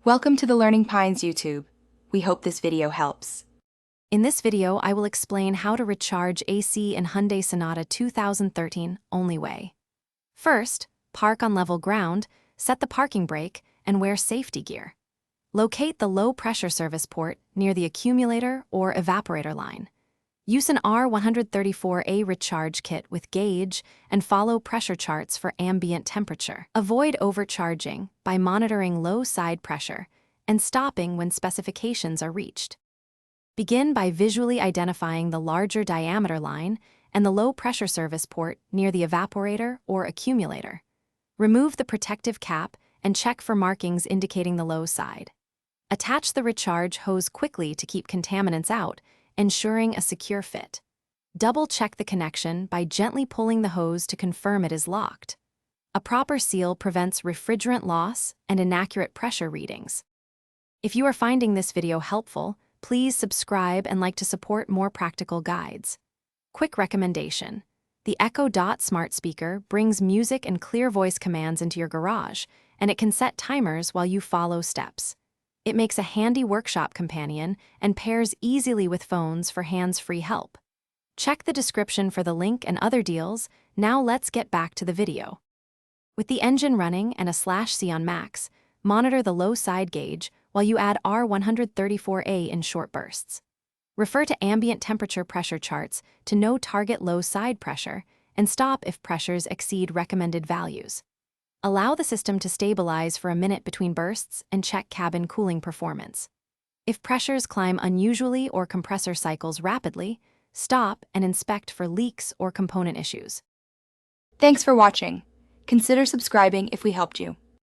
Welcome to the Learning Pines YouTube. We hope this video helps. In this video, I will explain how to recharge AC in Hyundai Sonata 2013 only way. First, park on level ground, set the parking brake, and wear safety gear. Locate the low-pressure service port near the accumulator or evaporator line. Use an R134A recharge kit with gauge and follow pressure charts for ambient temperature. Avoid overcharging by monitoring low side pressure and stopping when specifications are reached. Begin by visually identifying the larger diameter line and the low-pressure service port near the evaporator or accumulator. Remove the protective cap and check for markings indicating the low side. Attach the recharge hose quickly to keep contaminants out, ensuring a secure fit. Double-check the connection by gently pulling the hose to confirm it is locked. A proper seal prevents refrigerant loss and inaccurate pressure readings. If you are finding this video helpful, please subscribe and like to support more practical guides. Quick recommendation: the Echo Dot smart speaker brings music and clear voice commands into your garage, and it can set timers while you follow steps. It makes a handy workshop companion and pairs easily with phones for hands-free help. Check the description for the link and other deals. Now let's get back to the video. With the engine running and a /C on max, monitor the low side gauge while you add R134A in short bursts. Refer to ambient temperature pressure charts to know target low side pressure and stop if pressures exceed recommended values. Allow the system to stabilize for a minute between bursts and check cabin cooling performance. If pressures climb unusually or compressor cycles rapidly, stop and inspect for leaks or component issues. Thanks for watching. Consider subscribing if we helped you.